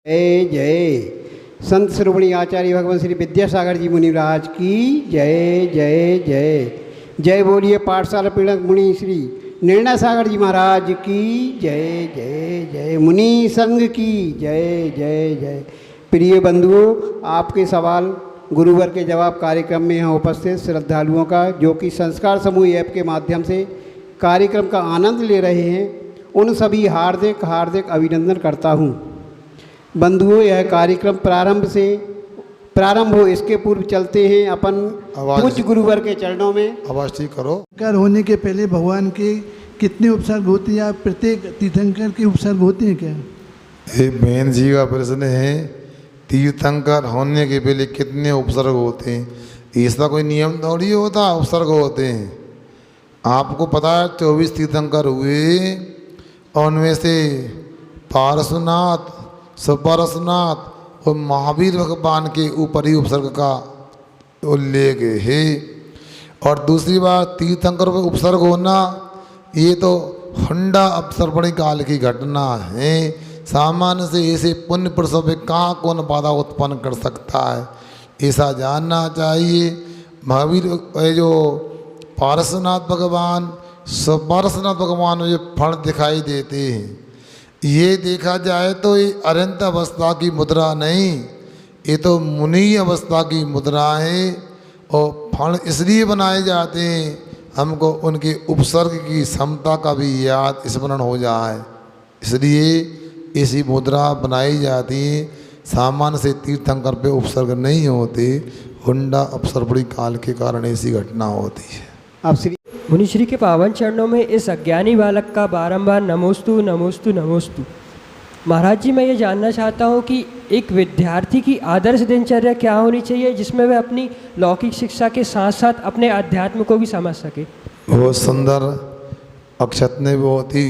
जय जय। संत श्रोमणी आचार्य भगवान श्री विद्यासागर जी मुनि महाराज की जय जय जय। जय बोलिए पाठशाला पीड़क मुनि श्री निर्णय सागर जी महाराज की जय जय जय। मुनि संघ की जय जय जय। प्रिय बंधुओं, आपके सवाल गुरुवर के जवाब कार्यक्रम में यहाँ उपस्थित श्रद्धालुओं का, जो कि संस्कार समूह ऐप के माध्यम से कार्यक्रम का आनंद ले रहे हैं, उन सभी हार्दिक हार्दिक अभिनंदन करता हूँ। बंधुओं, यह कार्यक्रम प्रारंभ हो इसके पूर्व चलते हैं अपन पूज्य गुरुवर के चरणों में। आवाज ठीक करो। तीर्थंकर होने के पहले भगवान के कितने उपसर्ग होते हैं? प्रत्येक तीर्थंकर के उपसर्ग होते हैं क्या? ये बहन जी का प्रश्न है, तीर्थंकर होने के पहले कितने उपसर्ग होते हैं? ऐसा कोई नियम थोड़ी होता, उपसर्ग होते हैं। आपको पता है 24 तीर्थंकर हुए और उनमें से पारसनाथ, सुपारसनाथ और महावीर भगवान के ऊपर ही उपसर्ग का उल्लेख है। और दूसरी बात, तीर्थंकर पर उपसर्ग होना ये तो हुंडा अपसर्पणी काल की घटना है। सामान्य से ऐसे पुण्य पुरुषों पर कहाँ कौन बाधा उत्पन्न कर सकता है, ऐसा जानना चाहिए। महावीर जो पारसनाथ भगवान, सुपारसनाथ भगवान में जो फल दिखाई देते हैं, ये देखा जाए तो ये अरंत अवस्था की मुद्रा नहीं, ये तो मुनि अवस्था की मुद्रा है। और फल इसलिए बनाए जाते हैं हमको उनके उपसर्ग की क्षमता का भी याद स्मरण हो जाए, इसलिए ऐसी मुद्रा बनाई जाती है। सामान्य से तीर्थंकर पे उपसर्ग नहीं होते, हुंडा अपसर्पणी काल के कारण ऐसी घटना होती है। अब श्री मुनिश्री के पावन चरणों में इस अज्ञानी बालक का बारंबार नमोस्तु नमोस्तु नमोस्तु। महाराज जी, मैं ये जानना चाहता हूँ कि एक विद्यार्थी की आदर्श दिनचर्या क्या होनी चाहिए जिसमें वह अपनी लौकिक शिक्षा के साथ साथ अपने अध्यात्म को भी समझ सके? बहुत सुंदर अक्षत ने बहुत ही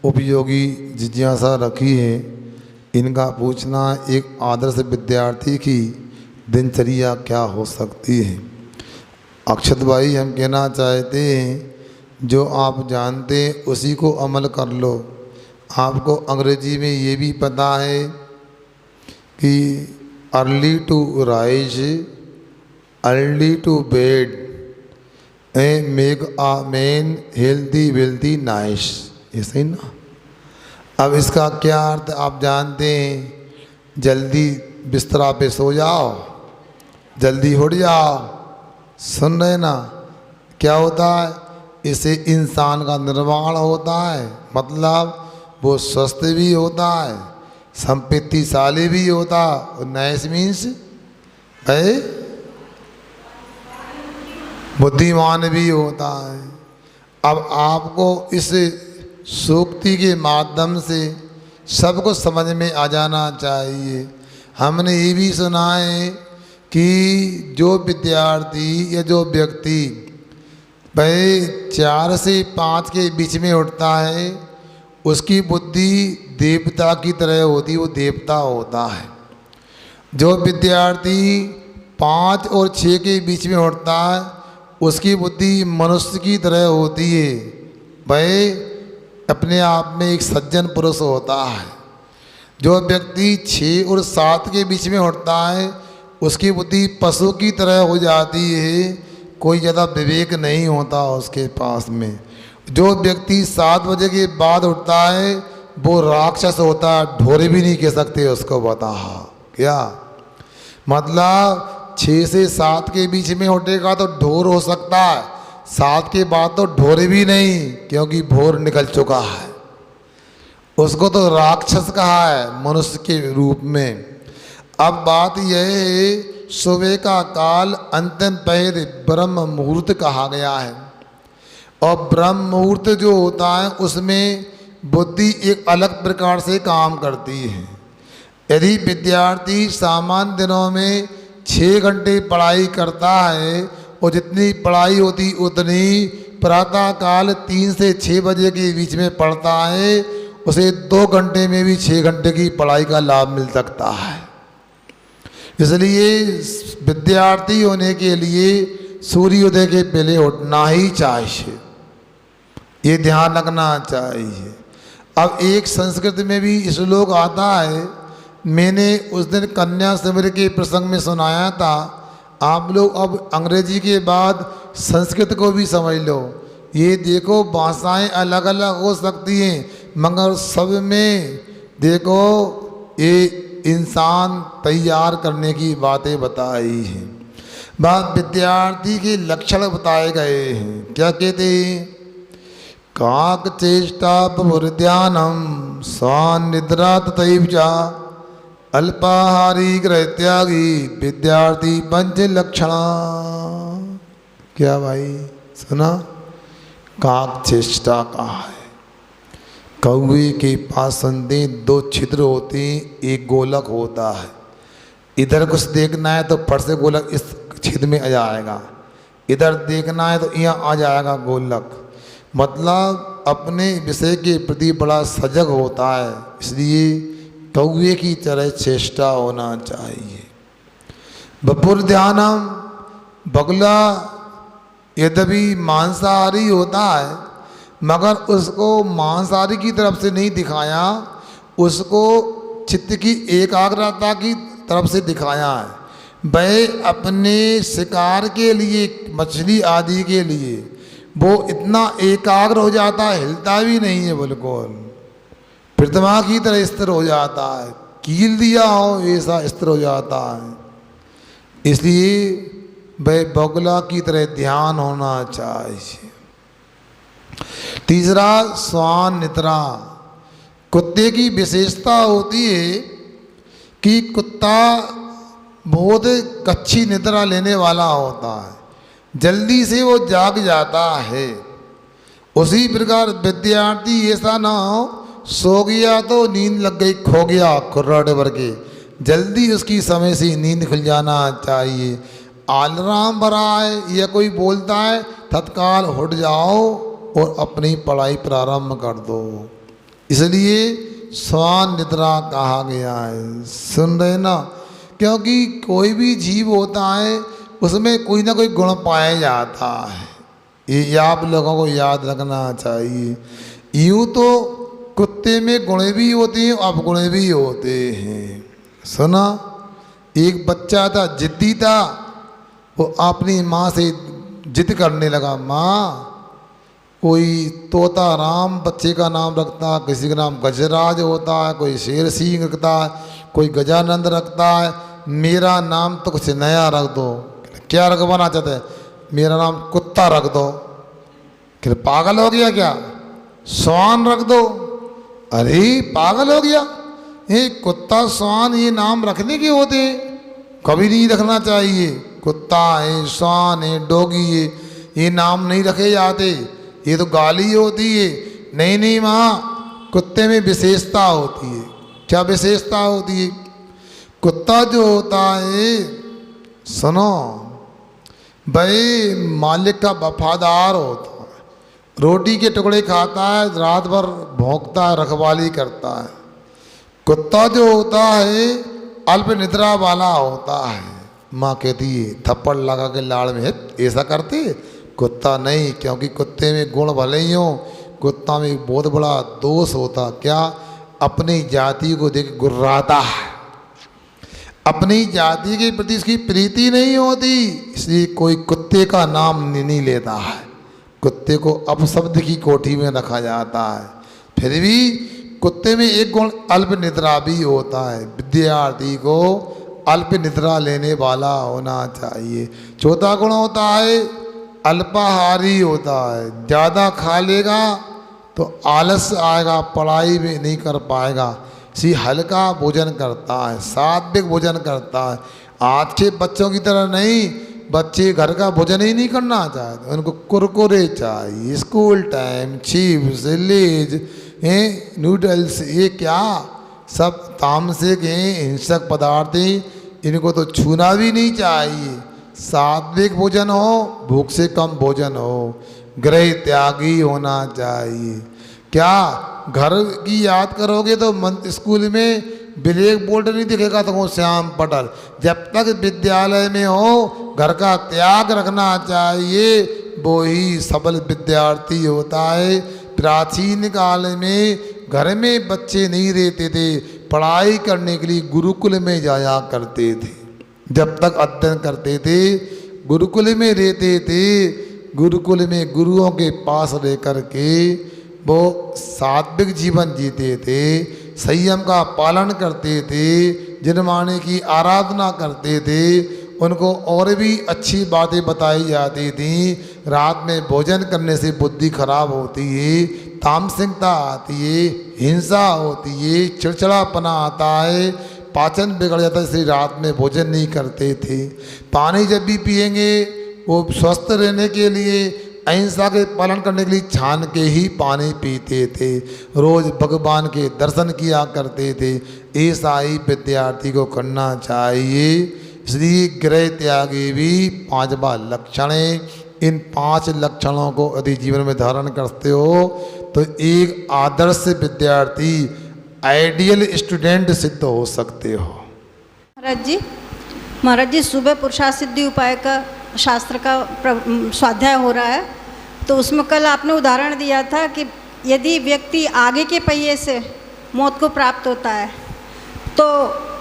उपयोगी जिज्ञासा रखी है। इनका पूछना एक आदर्श विद्यार्थी की दिनचर्या क्या हो सकती है। अक्षत भाई, हम कहना चाहते हैं जो आप जानते हैं उसी को अमल कर लो। आपको अंग्रेजी में ये भी पता है कि early to rise, early to bed and make a man healthy wealthy nice, ऐसे ही ना। अब इसका क्या अर्थ आप जानते हैं? जल्दी बिस्तरा पे सो जाओ, जल्दी उठ जाओ। सुन रहे ना? क्या होता है? इससे इंसान का निर्माण होता है, मतलब वो स्वस्थ भी होता है, संपत्तिशाली भी होता है। नाइस मीन्स है बुद्धिमान भी होता है। अब आपको इस सूक्ति के माध्यम से सबको समझ में आ जाना चाहिए। हमने ये भी सुना है कि जो विद्यार्थी या जो व्यक्ति भाई 4 से 5 के बीच में उठता है, उसकी बुद्धि देवता की तरह होती है, वो देवता होता है। जो विद्यार्थी 5 और 6 के बीच में उठता है, उसकी बुद्धि मनुष्य की तरह होती है, भाई अपने आप में एक सज्जन पुरुष होता है। जो व्यक्ति 6 और 7 के बीच में उठता है, उसकी बुद्धि पशु की तरह हो जाती है, कोई ज़्यादा विवेक नहीं होता उसके पास में। जो व्यक्ति 7 बजे के बाद उठता है, वो राक्षस होता है, ढोरे भी नहीं कह सकते उसको। बता क्या मतलब? 6 से 7 के बीच में उठेगा तो ढोर हो सकता है, 7 के बाद तो ढोरे भी नहीं, क्योंकि भोर निकल चुका है। उसको तो राक्षस कहा है मनुष्य के रूप में। अब बात यह है, सुबह का काल अंतिम पहर ब्रह्म मुहूर्त कहा गया है, और ब्रह्म मुहूर्त जो होता है उसमें बुद्धि एक अलग प्रकार से काम करती है। यदि विद्यार्थी सामान्य दिनों में 6 घंटे पढ़ाई करता है और जितनी पढ़ाई होती उतनी प्रातः काल 3 से 6 बजे के बीच में पढ़ता है, उसे 2 घंटे में भी 6 घंटे की पढ़ाई का लाभ मिल सकता है। इसलिए विद्यार्थी होने के लिए सूर्योदय के पहले उठना ही चाहिए, ये ध्यान रखना चाहिए। अब एक संस्कृत में भी श्लोक आता है, मैंने उस दिन कन्या शिविर के प्रसंग में सुनाया था। आप लोग अब अंग्रेजी के बाद संस्कृत को भी समझ लो। ये देखो भाषाएं अलग अलग हो सकती हैं मगर सब में देखो ये इंसान तैयार करने की बातें बताई हैं। बात विद्यार्थी के लक्षण बताए गए हैं। क्या कहते हैं? काक चेष्टा प्रवृद्ध्यानम स्वान निद्रा तथैव च अल्पाहारी गृह त्यागी विद्यार्थी पंच लक्षणा। क्या भाई सुना? काक चेष्टा कहा है। कौवे के पास संदे दो छिद्र होते हैं, एक गोलक होता है। इधर कुछ देखना है तो फट से गोलक इस छिद्र में आ जाएगा, इधर देखना है तो यहाँ आ जाएगा गोलक। मतलब अपने विषय के प्रति बड़ा सजग होता है, इसलिए कौवे की तरह चेष्टा होना चाहिए। बपुर ध्यानम, बगुला यद्यपि मांसाहारी होता है मगर उसको मांसाहारी की तरफ से नहीं दिखाया, उसको चित्त की एकाग्रता की तरफ से दिखाया है। वह अपने शिकार के लिए, मछली आदि के लिए वो इतना एकाग्र हो जाता है, हिलता भी नहीं है, बिल्कुल प्रतिमा की तरह स्थिर हो जाता है। कील दिया हो ऐसा स्थिर हो जाता है। इसलिए वह बगुला की तरह ध्यान होना चाहिए। तीसरा स्वान निद्रा। कुत्ते की विशेषता होती है कि कुत्ता बहुत कच्ची निद्रा लेने वाला होता है, जल्दी से वो जाग जाता है। उसी प्रकार विद्यार्थी ऐसा ना हो सो गया तो नींद लग गई, खो गया कुर्राटे भर के, जल्दी उसकी समय से नींद खुल जाना चाहिए। अलार्म भरा है या कोई बोलता है तत्काल उठ जाओ और अपनी पढ़ाई प्रारंभ कर दो। इसलिए स्वान निद्रा कहा गया है। सुन रहे ना? क्योंकि कोई भी जीव होता है उसमें कोई ना कोई गुण पाया जाता है, ये आप लोगों को याद रखना चाहिए। यूँ तो कुत्ते में गुण भी होते हैं, अवगुण भी होते हैं। सुना? एक बच्चा था, जिद्दी था, वो अपनी माँ से जिद करने लगा, माँ कोई तोता राम बच्चे का नाम रखता, किसी का नाम गजराज होता है, कोई शेर सिंह रखता है, कोई गजानंद रखता है, मेरा नाम तो कुछ नया रख दो। क्या रखवाना चाहते हैं? मेरा नाम कुत्ता रख दो। फिर पागल हो गया क्या? स्वान रख दो। अरे पागल हो गया? ये कुत्ता स्वान ये नाम रखने के होते, कभी नहीं रखना चाहिए। कुत्ता है, स्वान है, डॉगी है, ये नाम नहीं रखे जाते, ये तो गाली होती है। नहीं नहीं माँ, कुत्ते में विशेषता होती है। क्या विशेषता होती है? कुत्ता जो होता है, सुनो भाई, मालिक का वफादार होता है, रोटी के टुकड़े खाता है, रात भर भौंकता है, रखवाली करता है। कुत्ता जो होता है अल्प निद्रा वाला होता है। माँ कहती है थप्पड़ लगा के लाड़ में ऐसा करते, कुत्ता नहीं, क्योंकि कुत्ते में गुण भले ही हो, कुत्ता में एक बहुत बड़ा दोष होता। क्या? अपनी जाति को देख गुर्राता है, अपनी जाति के प्रति इसकी प्रीति नहीं होती, इसलिए कोई कुत्ते का नाम नहीं लेता है। कुत्ते को अपशब्द की कोठी में रखा जाता है। फिर भी कुत्ते में एक गुण अल्प निद्रा भी होता है। विद्यार्थी को अल्प निद्रा लेने वाला होना चाहिए। चौथा गुण होता है अल्पाहारी होता है। ज़्यादा खा लेगा तो आलस आएगा, पढ़ाई में नहीं कर पाएगा। सी हल्का भोजन करता है, सात्विक भोजन करता है। आज के बच्चों की तरह नहीं, बच्चे घर का भोजन ही नहीं करना चाहते, उनको कुरकुरे चाहिए, स्कूल टाइम, चिप्स, लेज, नूडल्स, ये क्या सब तामसिक हैं, हिंसक पदार्थ हैं, इनको तो छूना भी नहीं चाहिए। सात्विक भोजन हो, भूख से कम भोजन हो, गृह त्यागी होना चाहिए। क्या घर की याद करोगे तो स्कूल में ब्लैक बोर्ड नहीं दिखेगा तो श्याम पटल। जब तक विद्यालय में हो घर का त्याग रखना चाहिए, वो ही सबल विद्यार्थी होता है। प्राचीन काल में घर में बच्चे नहीं रहते थे, पढ़ाई करने के लिए गुरुकुल में जाया करते थे। जब तक अध्ययन करते थे गुरुकुल में रहते थे, गुरुकुल में गुरुओं के पास रह कर के वो सात्विक जीवन जीते थे, संयम का पालन करते थे, जिनमाने की आराधना करते थे। उनको और भी अच्छी बातें बताई जाती थी। रात में भोजन करने से बुद्धि खराब होती है, तामसिकता आती है, हिंसा होती है, चिड़चिड़ापना आता है, पाचन बिगड़ जाता है, इसलिए रात में भोजन नहीं करते थे। पानी जब भी पिएंगे वो स्वस्थ रहने के लिए, अहिंसा के पालन करने के लिए छान के ही पानी पीते थे। रोज़ भगवान के दर्शन किया करते थे। ऐसा ही विद्यार्थी को करना चाहिए। इसलिए गृह त्यागी भी 5वां लक्षण है। इन 5 लक्षणों को यदि जीवन में धारण करते हो तो एक आदर्श विद्यार्थी, आइडियल स्टूडेंट सिद्ध हो सकते हो। महाराज जी सुबह पुरुषार्थ सिद्धि उपाय का शास्त्र का स्वाध्याय हो रहा है, तो उसमें कल आपने उदाहरण दिया था कि यदि व्यक्ति आगे के पहिए से मौत को प्राप्त होता है तो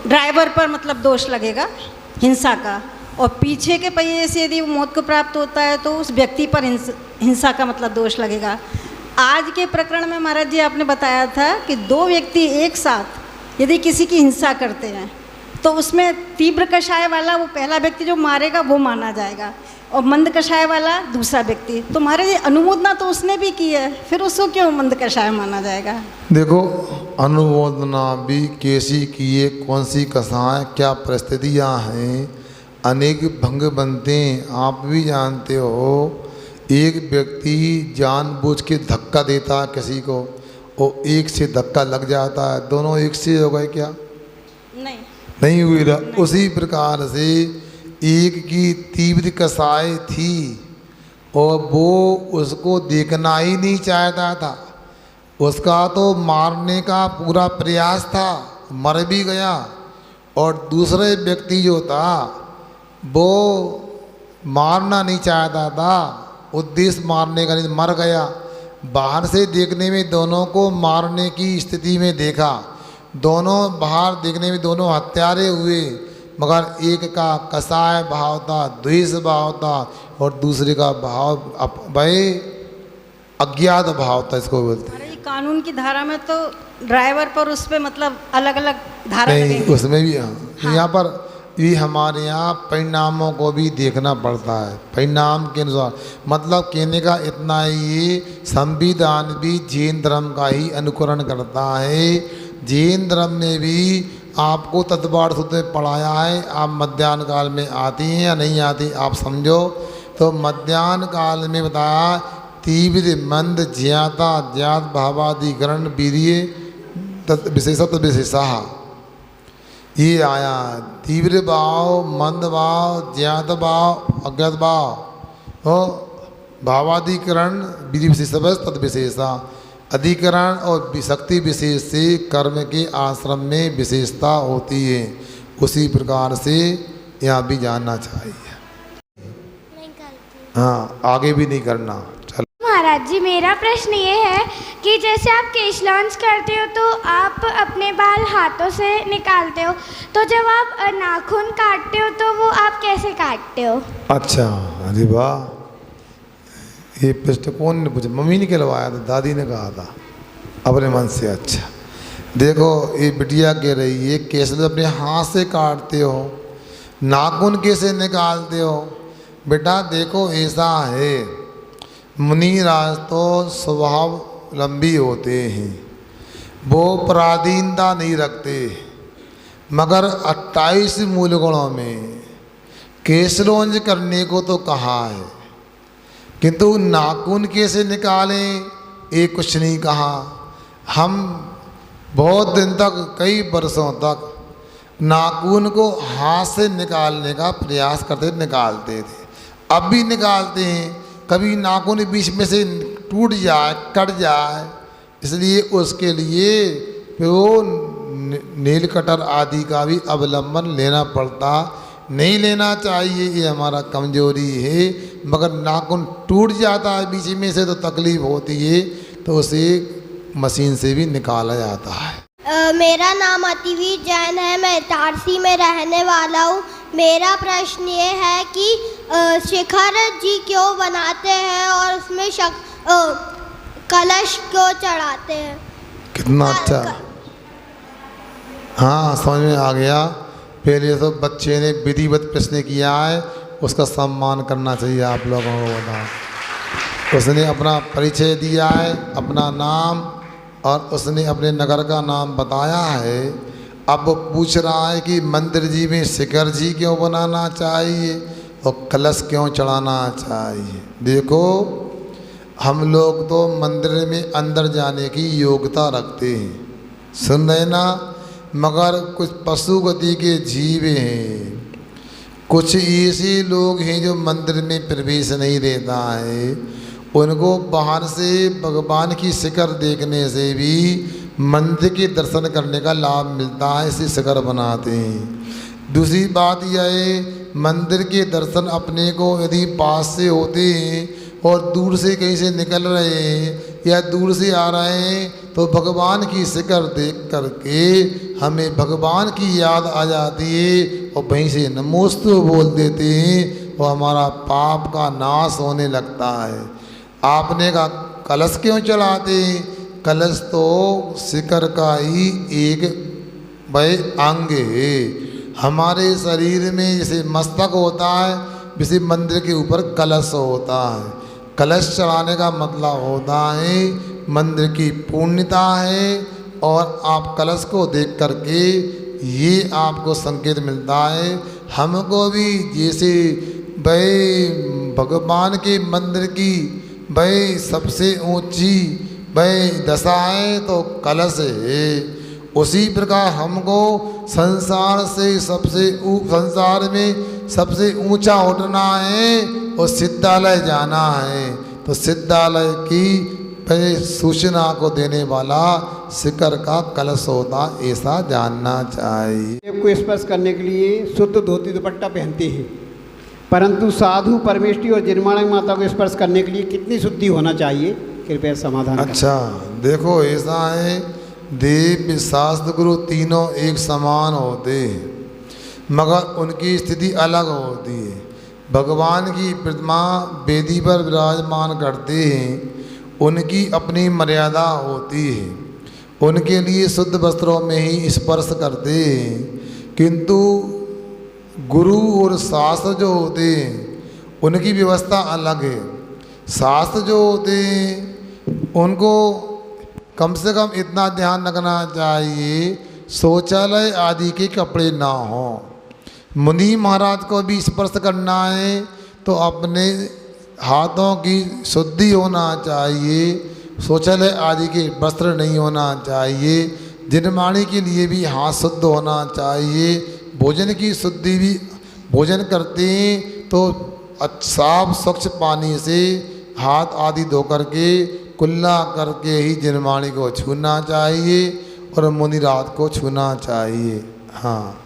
ड्राइवर पर मतलब दोष लगेगा हिंसा का, और पीछे के पहिए से यदि मौत को प्राप्त होता है तो उस व्यक्ति पर हिंसा का मतलब दोष लगेगा। आज के प्रकरण में महाराज जी आपने बताया था कि 2 व्यक्ति एक साथ यदि किसी की हिंसा करते हैं तो उसमें तीव्र कषाय वाला वो पहला व्यक्ति जो मारेगा वो माना जाएगा, और मंद कषाय वाला दूसरा व्यक्ति। तो महाराज जी अनुमोदना तो उसने भी की है, फिर उसको क्यों मंद कषाय माना जाएगा? देखो, अनुमोदना भी कैसी किए, कौन सी कषाय, क्या परिस्थितियाँ हैं, अनेक भंग बनते हैं। आप भी जानते हो, एक व्यक्ति जानबूझ के धक्का देता है किसी को और एक से धक्का लग जाता है, दोनों एक से हो गए क्या? नहीं हुई ना। उसी प्रकार से एक की तीव्र कषाय थी और वो उसको देखना ही नहीं चाहता था। उसका तो मारने का पूरा प्रयास था, मर भी गया, और दूसरे व्यक्ति जो था वो मारना नहीं चाहता था, उद्देश्य मारने का नहीं, मर गया। बाहर से देखने में दोनों को मारने की स्थिति में देखा, दोनों बाहर देखने में दोनों हत्यारे हुए, मगर एक का कषाय भाव था, द्वेष भाव था, और दूसरे का भाव भाई अज्ञात भाव था, इसको बोलते हैं। कानून की धारा में तो ड्राइवर पर उस पर मतलब अलग अलग धारा नहीं, लगेगी। उसमें भी हाँ। यहाँ पर ये हमारे यहाँ परिणामों को भी देखना पड़ता है, परिणाम के अनुसार। मतलब कहने का इतना ही, संविधान भी जैन धर्म का ही अनुकरण करता है। जैन धर्म ने भी आपको तत्वार्थ सूत्र में पढ़ाया है। आप मध्याह्न काल में आती हैं या नहीं आती आप समझो। तो मध्याह्न काल में बताया तीव्र मंद ज्ञाता ज्ञात भावाधिकरण वीर्य विशेषत्व विशेषा, ये आया। तीव्र भाव, मंद भाव, ज्ञात भाव, अज्ञात भाव, हो भावाधिकरण वीर्य विशेष तद विशेषा। अधिकरण और शक्ति विशेष से कर्म के आश्रम में विशेषता होती है। उसी प्रकार से यहाँ भी जानना चाहिए। हाँ, आगे भी नहीं करना। चलो महाराज जी, मेरा प्रश्न ये है कि जैसे आप केश लॉन्च करते हो तो आप अपने बाल हाथों से निकालते हो, तो जब आप नाखून काटते हो तो वो आप कैसे काटते हो? अच्छा, अरे वाह, ये प्रश्न कौन ने पूछा? मम्मी ने कहलवाया था, दादी ने कहा था अपने मन से। अच्छा देखो, ये बिटिया कह रही है केस अपने हाथ से काटते हो, नाखून कैसे निकालते हो? बेटा देखो, ऐसा है, मुनिराज तो स्वभाव लंबी होते हैं, वो पराधीनता नहीं रखते, मगर 28 मूल गुणों में केसरोंज करने को तो कहा है, किंतु नाखून कैसे निकालें ये कुछ नहीं कहा। हम बहुत दिन तक, कई वर्षों तक नाखून को हाथ से निकालने का प्रयास करते निकालते थे, अब भी निकालते हैं। कभी नाखून बीच में से टूट जाए, कट जाए, इसलिए उसके लिए वो नील कटर आदि का भी अवलंबन लेना पड़ता। नहीं लेना चाहिए, ये हमारा कमजोरी है। मगर नाखून टूट जाता है बीच में से तो तकलीफ होती है, तो उसे मशीन से भी निकाला जाता है। मेरा नाम अतिवीर जैन है, मैं इटारसी में रहने वाला हूँ। मेरा प्रश्न ये है कि शिखर जी क्यों बनाते हैं और उसमें कलश क्यों चढ़ाते हैं? कितना अच्छा, हाँ समझ में आ गया। पहले तो बच्चे ने विधिवत प्रश्न किया है, उसका सम्मान करना चाहिए आप लोगों को। बताओ, उसने अपना परिचय दिया है, अपना नाम, और उसने अपने नगर का नाम बताया है। अब वो पूछ रहा है कि मंदिर जी में शिखर जी क्यों बनाना चाहिए और कलश क्यों चढ़ाना चाहिए। देखो, हम लोग तो मंदिर में अंदर जाने की योग्यता रखते हैं, सुन रहे ना, मगर कुछ पशु गति के जीव हैं, कुछ ऐसे लोग हैं जो मंदिर में प्रवेश नहीं देता है। उनको बाहर से भगवान की शिखर देखने से भी मंदिर के दर्शन करने का लाभ मिलता है, इसे शिखर बनाते हैं। दूसरी बात यह है, मंदिर के दर्शन अपने को यदि पास से होते हैं और दूर से कहीं से निकल रहे हैं या दूर से आ रहे हैं, तो भगवान की शिखर देख करके हमें भगवान की याद आ जाती है और वहीं से नमोस्तु बोल देते हैं और हमारा पाप का नाश होने लगता है। आपने कहा कलश क्यों चढ़ाते? कलश तो शिखर का ही एक भाई अंग है। हमारे शरीर में जैसे मस्तक होता है, वैसे मंदिर के ऊपर कलश होता है। कलश चढ़ाने का मतलब होता है मंदिर की पूर्णता है, और आप कलश को देख करके ये आपको संकेत मिलता है। हमको भी जैसे भाई भगवान के मंदिर की भाई सबसे ऊंची भाई दशा है तो कलश है, उसी प्रकार हमको संसार में सबसे ऊंचा उठना है और सिद्धालय जाना है। तो सिद्धालय की भाई सूचना को देने वाला शिखर का कलश होता, ऐसा जानना चाहिए। देव को स्पर्श करने के लिए शुद्ध धोती दुपट्टा पहनते हैं, परंतु साधु परमेष्ठी और जिनमाणक माता को स्पर्श करने के लिए कितनी शुद्धि होना चाहिए? कृपया समाधान करें। अच्छा, देखो ऐसा है, देव शास्त्र गुरु तीनों एक समान होते हैं, मगर उनकी स्थिति अलग होती है। भगवान की प्रतिमा वेदी पर विराजमान करते हैं, उनकी अपनी मर्यादा होती है, उनके लिए शुद्ध वस्त्रों में ही स्पर्श करते हैं। किंतु गुरु और शास्त्र जो होते हैं उनकी व्यवस्था अलग है। शास्त्र जो होते हैं उनको कम से कम इतना ध्यान रखना चाहिए, शौचालय आदि के कपड़े ना हो। मुनि महाराज को भी स्पर्श करना है तो अपने हाथों की शुद्धि होना चाहिए, शौचालय आदि के वस्त्र नहीं होना चाहिए। जिनमाणी के लिए भी हाथ शुद्ध होना चाहिए। भोजन की शुद्धि भी, भोजन करते हैं तो साफ स्वच्छ पानी से हाथ आदि धो करके कुल्ला करके ही जिनमाणी को छूना चाहिए और मुनिरात को छूना चाहिए। हाँ।